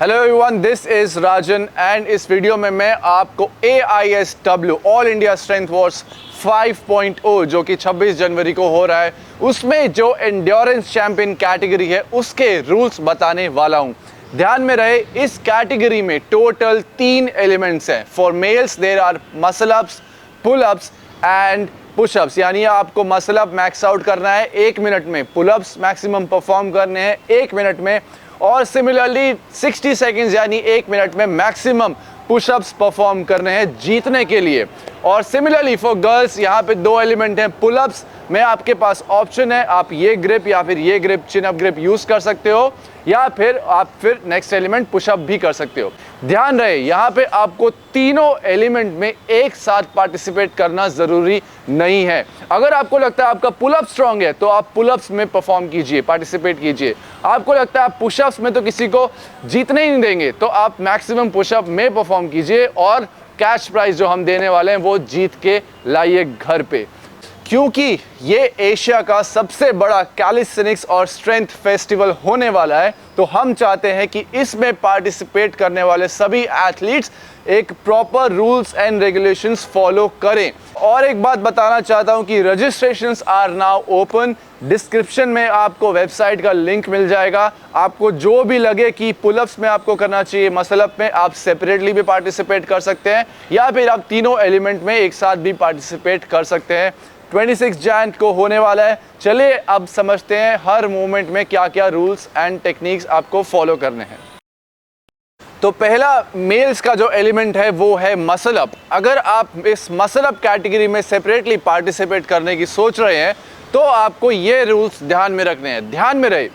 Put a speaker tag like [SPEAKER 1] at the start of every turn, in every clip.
[SPEAKER 1] Hello everyone, this is Rajan and इस video में मैं आपको AISW all India strength Wars 5.0 जो कि 26 जनवरी को हो रहा है, उसमें जो एंड्योरेंस चैंपियन कैटेगरी है उसके रूल्स बताने वाला हूं। ध्यान में रहे, इस कैटेगरी में टोटल 3 एलिमेंट्स हैं। For males there are muscle ups, pull ups and pushups. यानी आपको मसल अप मैक्स आउट करना है 1 मिनट में, पुलअप्स मैक्सिमम परफॉर्म करने हैं 1 मिनट में, और सिमिलरली 60 सेकेंड्स यानी 1 मिनट में मैक्सिमम पुशअप्स परफॉर्म करने हैं जीतने के लिए। और सिमिलरली फॉर गर्ल्स यहाँ पे 2 एलिमेंट हैं। पुलअप्स में आपके पास ऑप्शन है, आप ये ग्रिप या फिर ये ग्रिप, चिन अप ग्रिप यूज कर सकते हो, या फिर आप नेक्स्ट एलिमेंट पुशअप भी कर सकते हो। ध्यान रहे, यहाँ पे आपको तीनों एलिमेंट में एक साथ पार्टिसिपेट करना जरूरी नहीं है। अगर आपको लगता है आपका पुलअप स्ट्रांग है तो आप पुलअप्स में परफॉर्म कीजिए, पार्टिसिपेट कीजिए। आपको लगता है आप पुशअप्स में तो किसी को जीतने ही नहीं देंगे तो आप मैक्सिमम पुशअप में परफॉर्म कीजिए, और कैश प्राइज जो हम देने वाले हैं वो जीत के लाइए घर पे। क्योंकि ये एशिया का सबसे बड़ा कैलिस्थेनिक्स और स्ट्रेंथ फेस्टिवल होने वाला है, तो हम चाहते हैं कि इसमें पार्टिसिपेट करने वाले सभी एथलीट्स एक proper rules and regulations follow करें। और एक बात बताना चाहता हूं कि registrations are now open. Description में आपको वेबसाइट का लिंक मिल जाएगा। आपको जो भी लगे कि पुलअप्स में आपको करना चाहिए, मसल अप में आप सेपरेटली भी पार्टिसिपेट कर सकते हैं, या फिर आप तीनों एलिमेंट में एक साथ भी पार्टिसिपेट कर सकते हैं। 26 जैन को होने वाला है। चलिए अब समझते हैं हर मूवमेंट में क्या क्या रूल्स एंड टेक्निक्स आपको फॉलो करने हैं। तो पहला मेल्स का जो एलिमेंट है वो है मसल अप। अगर आप इस मसल अप कैटेगरी में सेपरेटली पार्टिसिपेट करने की सोच रहे हैं तो आपको ये रूल्स ध्यान में रखने हैं। ध्यान में रहे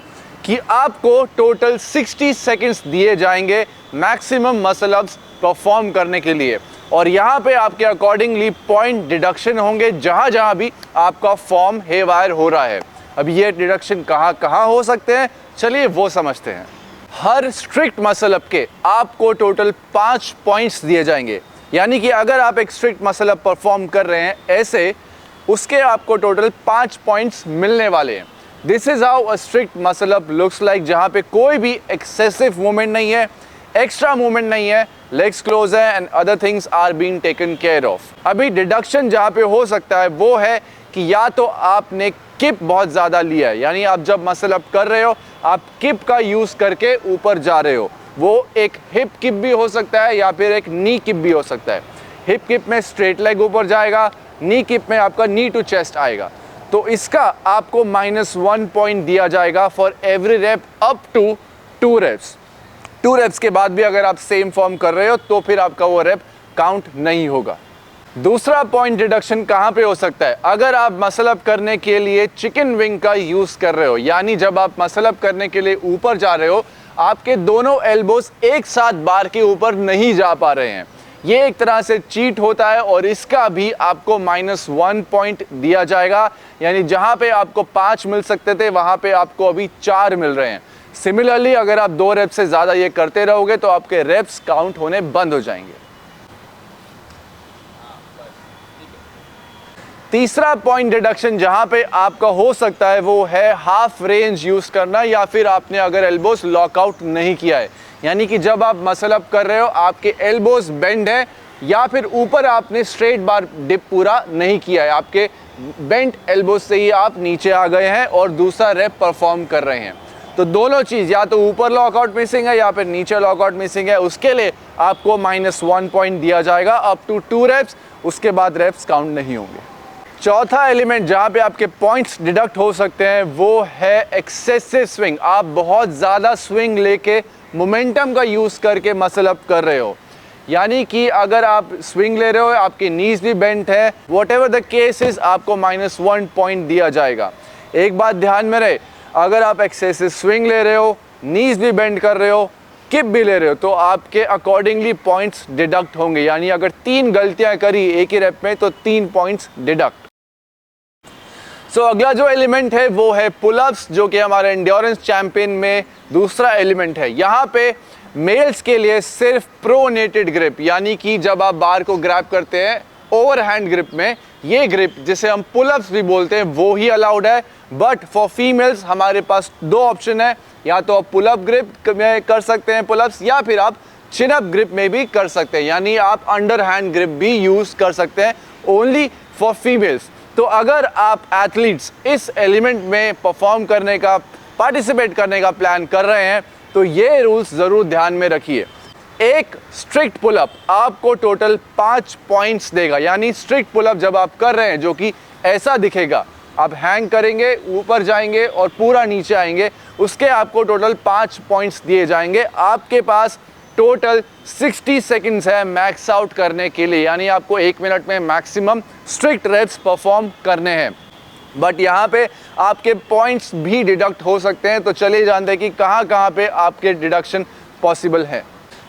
[SPEAKER 1] कि आपको टोटल 60 सेकंड्स दिए जाएंगे मैक्सिमम मसल अप्स परफॉर्म करने के लिए, और यहाँ पे आपके अकॉर्डिंगली पॉइंट डिडक्शन होंगे जहाँ जहाँ भी आपका फॉर्म हेवायर हो रहा है। अब ये डिडक्शन कहाँ कहाँ हो सकते हैं, चलिए वो समझते हैं। हर स्ट्रिक्ट मसल अप के आपको टोटल 5 पॉइंट्स दिए जाएंगे। यानी कि अगर आप एक स्ट्रिक्ट मसल अप परफॉर्म कर रहे हैं ऐसे, उसके आपको टोटल 5 पॉइंट्स मिलने वाले हैं। This is how a strict muscle up looks like, जहाँ पे कोई भी एक्सेसिव मूवमेंट नहीं है, एक्स्ट्रा मूवमेंट नहीं है, लेग्स क्लोज है and other things are being taken care of. अभी डिडक्शन जहाँ पे हो सकता है वो है कि या तो आपने किप बहुत ज़्यादा लिया है, यानी आप जब मसल अप कर रहे हो आप किप का यूज़ करके ऊपर जा रहे हो। वो एक हिप किप भी हो सकता है या फिर एक नी किप भी हो सकता है। हिप किप में स्ट्रेट लेग ऊपर जाएगा, नी किप में आपका नी टू चेस्ट आएगा। तो इसका आपको -1 पॉइंट दिया जाएगा for every rep up to 2 reps. 2 reps के बाद भी अगर आप सेम फॉर्म कर रहे हो तो फिर आपका वो रेप काउंट नहीं होगा। दूसरा पॉइंट डिडक्शन कहाँ पे हो सकता है, अगर आप मसल अप करने के लिए चिकन विंग का यूज़ कर रहे हो, यानी जब आप मसल अप करने के लिए ऊपर जा रहे हो आपके दोनों एल्बोज एक साथ बार के ऊपर नहीं जा पा रहे हैं, ये एक तरह से चीट होता है, और इसका भी आपको -1 पॉइंट दिया जाएगा। यानी जहाँ पे आपको 5 मिल सकते थे वहाँ पे आपको अभी 4 मिल रहे हैं। सिमिलरली अगर आप 2 रेप्स से ज़्यादा ये करते रहोगे तो आपके रेप्स काउंट होने बंद हो जाएंगे। तीसरा पॉइंट डिडक्शन जहां पे आपका हो सकता है वो है हाफ रेंज यूज करना, या फिर आपने अगर एल्बोस लॉकआउट नहीं किया है, यानी कि जब आप मसल अप कर रहे हो आपके एल्बोस बेंड है, या फिर ऊपर आपने स्ट्रेट बार डिप पूरा नहीं किया है, आपके बेंट एल्बोस से ही आप नीचे आ गए हैं और दूसरा रेप परफॉर्म कर रहे हैं। तो दोनों चीज़, या तो ऊपर लॉकआउट मिसिंग है या फिर नीचे लॉकआउट मिसिंग है, उसके लिए आपको -1 पॉइंट दिया जाएगा अप टू 2 रेप्स। उसके बाद रेप्स काउंट नहीं होंगे। चौथा एलिमेंट जहाँ पे आपके पॉइंट्स डिडक्ट हो सकते हैं वो है एक्सेसिव स्विंग। आप बहुत ज़्यादा स्विंग लेके मोमेंटम का यूज़ करके मसल अप कर रहे हो, यानी कि अगर आप स्विंग ले रहे हो, आपकी नीज भी बेंट है, what ever the case is, आपको -1 पॉइंट दिया जाएगा। एक बात ध्यान में रहे, अगर आप एक्सेसिव स्विंग ले रहे हो, नीज भी बेंड कर रहे हो, किप भी ले रहे हो, तो आपके अकॉर्डिंगली पॉइंट्स डिडक्ट होंगे। यानी अगर 3 गलतियां करी एक ही रेप में तो 3 पॉइंट्स डिडक्ट। अगला जो एलिमेंट है वो है पुलअप्स, जो कि हमारे एंड्योरेंस चैंपियन में दूसरा एलिमेंट है। यहाँ पे मेल्स के लिए सिर्फ प्रोनेटेड ग्रिप, यानी कि जब आप बार को ग्रैब करते हैं ओवरहैंड ग्रिप में, ये ग्रिप जिसे हम पुलअप्स भी बोलते हैं वो ही अलाउड है। बट फॉर फीमेल्स हमारे पास दो ऑप्शन है, या तो आप पुलअप ग्रिप में कर सकते हैं पुलअप्स, या फिर आप चिन अप ग्रिप में भी कर सकते हैं, यानी आप अंडर हैंड ग्रिप भी यूज कर सकते हैं ओनली फॉर फीमेल्स। तो अगर आप एथलीट्स इस एलिमेंट में परफॉर्म करने का, पार्टिसिपेट करने का प्लान कर रहे हैं तो ये रूल्स ज़रूर ध्यान में रखिए। एक स्ट्रिक्ट पुलअप आपको टोटल 5 पॉइंट्स देगा, यानी स्ट्रिक्ट पुलअप जब आप कर रहे हैं जो कि ऐसा दिखेगा, आप हैंग करेंगे, ऊपर जाएंगे और पूरा नीचे आएंगे, उसके आपको टोटल 5 पॉइंट्स दिए जाएंगे। आपके पास टोटल 60 सेकंड्स है मैक्स आउट करने के लिए, यानी आपको 1 मिनट में मैक्सिमम स्ट्रिक्ट रेप्स परफॉर्म करने हैं। बट यहाँ पे आपके पॉइंट्स भी डिडक्ट हो सकते हैं, तो चलिए जानते हैं कि कहाँ पे आपके डिडक्शन पॉसिबल है।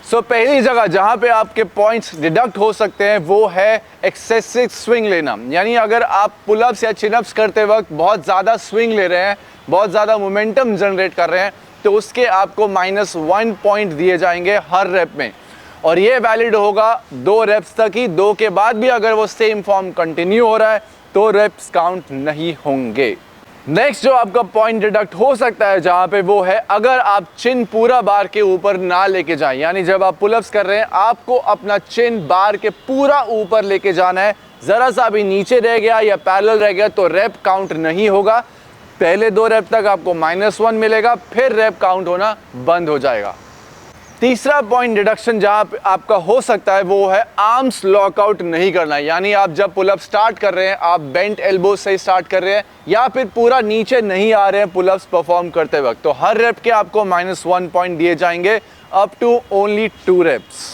[SPEAKER 1] सो पहली जगह जहाँ पे आपके पॉइंट्स डिडक्ट हो सकते हैं वो है एक्सेसिव स्विंग लेना, यानी अगर आप पुलअप्स या चिनअप्स करते वक्त बहुत ज़्यादा स्विंग ले रहे हैं, बहुत ज़्यादा मोमेंटम जनरेट कर रहे हैं, तो उसके आपको -1 पॉइंट दिए जाएंगे हर रेप में, और ये वैलिड होगा 2 रेप्स तक ही। 2 के बाद भी अगर वो सेम फॉर्म कंटिन्यू हो रहा है तो रेप्स काउंट नहीं होंगे। नेक्स्ट जो आपका पॉइंट डिडक्ट हो सकता है जहाँ पे, वो है अगर आप चिन पूरा बार के ऊपर ना लेके जाएं, यानी जब आप पुलअप्स कर रहे हैं आपको अपना चिन बार के पूरा ऊपर लेके जाना है, ज़रा सा भी नीचे रह गया या पैरेलल रह गया तो रेप काउंट नहीं होगा। पहले 2 रेप तक आपको -1 मिलेगा, फिर रेप काउंट होना बंद हो जाएगा। तीसरा पॉइंट डिडक्शन जहां आपका हो सकता है वो है आर्म्स लॉकआउट नहीं करना, यानी आप जब पुलअप स्टार्ट कर रहे हैं आप बेंट एल्बो से स्टार्ट कर रहे हैं या फिर पूरा नीचे नहीं आ रहे हैं पुलअप्स परफॉर्म करते वक्त, तो हर रेप के आपको -1 पॉइंट दिए जाएंगे up to only 2 reps.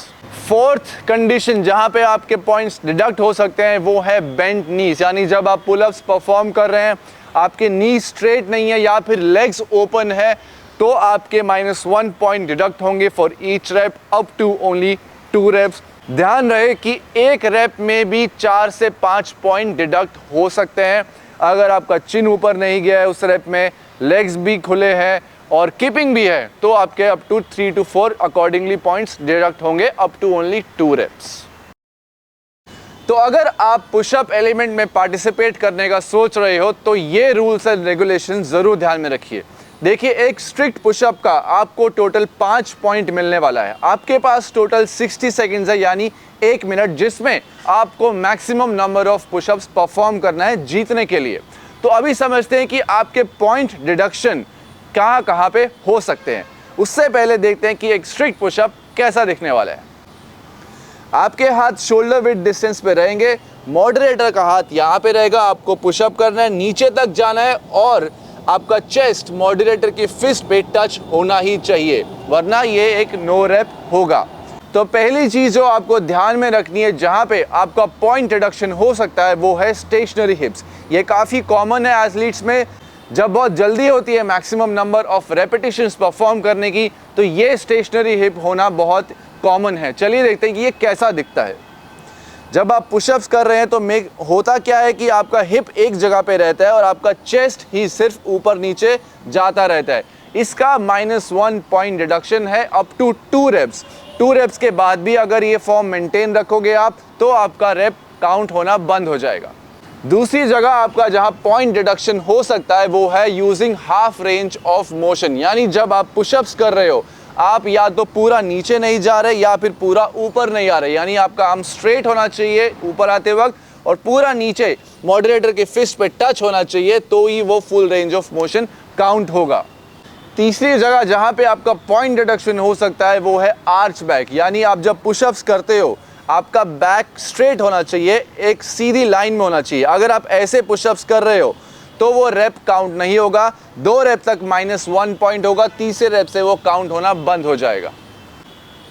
[SPEAKER 1] Fourth condition जहां पे आपके पॉइंट्स डिडक्ट हो सकते हैं वो है बेंट नीज, यानी जब आप पुलअप्स परफॉर्म कर रहे हैं आपके नी स्ट्रेट नहीं है या फिर लेग्स ओपन है, तो आपके -1 पॉइंट डिडक्ट होंगे for each rep up to only 2 reps. ध्यान रहे कि एक रेप में भी 4 से 5 पॉइंट डिडक्ट हो सकते हैं। अगर आपका चिन ऊपर नहीं गया है उस रेप में, लेग्स भी खुले हैं और कीपिंग भी है, तो आपके up to 3 to 4 accordingly points deduct होंगे अप टू ओनली 2 रेप्स। तो अगर आप पुशअप एलिमेंट में पार्टिसिपेट करने का सोच रहे हो तो ये रूल्स एंड रेगुलेशन ज़रूर ध्यान में रखिए। देखिए, एक स्ट्रिक्ट पुशअप का आपको टोटल 5 पॉइंट मिलने वाला है। आपके पास टोटल 60 सेकेंड्स है, यानी 1 मिनट, जिसमें आपको maximum number of pushups perform करना है जीतने के लिए। तो अभी समझते हैं कि आपके पॉइंट डिडक्शन कहाँ पे हो सकते हैं। उससे पहले देखते हैं कि एक स्ट्रिक्ट पुशअप कैसा दिखने वाला है। आपके हाथ शोल्डर विड्थ डिस्टेंस पे रहेंगे, मॉडरेटर का हाथ यहाँ पे रहेगा, आपको पुशअप करना है, नीचे तक जाना है और आपका चेस्ट मॉडरेटर की फिस्ट पे टच होना ही चाहिए, वरना ये एक नो रेप होगा। तो पहली चीज़ जो आपको ध्यान में रखनी है जहाँ पे आपका पॉइंट डिडक्शन हो सकता है वो है स्टेशनरी हिप्स। ये काफ़ी कॉमन है एथलीट्स में, जब बहुत जल्दी होती है maximum number of repetitions perform करने की, तो ये स्टेशनरी हिप होना बहुत कॉमन है। चलिए देखते हैं कि ये कैसा दिखता है। जब आप पुशअप्स कर रहे हैं तो होता क्या है कि आपका हिप एक जगह पे रहता है और आपका चेस्ट ही सिर्फ ऊपर नीचे जाता रहता है। इसका -1 पॉइंट डिडक्शन है अप टू 2 रेप्स। 2 रेप्स के बाद भी अगर ये फॉर्म मेंटेन रखोगे आप, तो आपका रेप काउंट होना बंद हो जाएगा। दूसरी जगह आपका जहां पॉइंट डिडक्शन हो सकता है वो है using half range of motion, यानी जब आप पुशअप्स कर रहे हो आप या तो पूरा नीचे नहीं जा रहे या फिर पूरा ऊपर नहीं आ रहे, यानी आपका आर्म स्ट्रेट होना चाहिए ऊपर आते वक्त और पूरा नीचे मॉडरेटर के फिस्ट पे टच होना चाहिए, तो ही वो full range of motion count होगा। तीसरी जगह जहां पे आपका पॉइंट डिडक्शन हो सकता है वो है आर्च बैक, यानी आप जब पुशअप्स करते हो आपका बैक स्ट्रेट होना चाहिए, एक सीधी लाइन में होना चाहिए। अगर आप ऐसे पुशअप्स कर रहे हो तो वो रेप काउंट नहीं होगा, 2 रेप तक -1 पॉइंट होगा, तीसरे रेप से वो काउंट होना बंद हो जाएगा।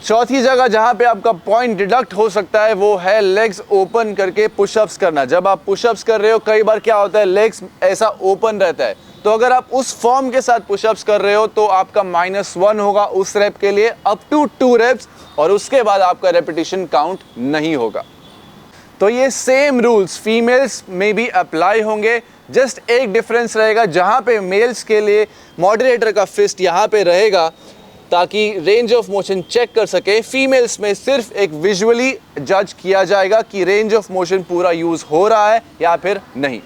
[SPEAKER 1] चौथी जगह जहां पे आपका पॉइंट डिडक्ट हो सकता है वो है लेग्स ओपन करके पुशअप्स करना। जब आप पुशअप्स कर रहे हो कई बार क्या होता है, लेग्स ऐसा ओपन रहता है, तो अगर आप उस फॉर्म के साथ पुशअप्स कर रहे हो तो आपका -1 होगा उस रेप के लिए अप टू 2 रेप्स, और उसके बाद आपका रेपिटेशन काउंट नहीं होगा। तो ये सेम रूल्स फीमेल्स में भी अप्लाई होंगे, जस्ट एक डिफरेंस रहेगा, जहाँ पे मेल्स के लिए मॉडरेटर का फिस्ट यहाँ पे रहेगा, ताकि रेंज ऑफ मोशन चेक कर सके। फीमेल्स में सिर्फ एक विजुअली जज किया जाएगा कि रेंज ऑफ मोशन पूरा यूज हो रहा है या फिर नहीं।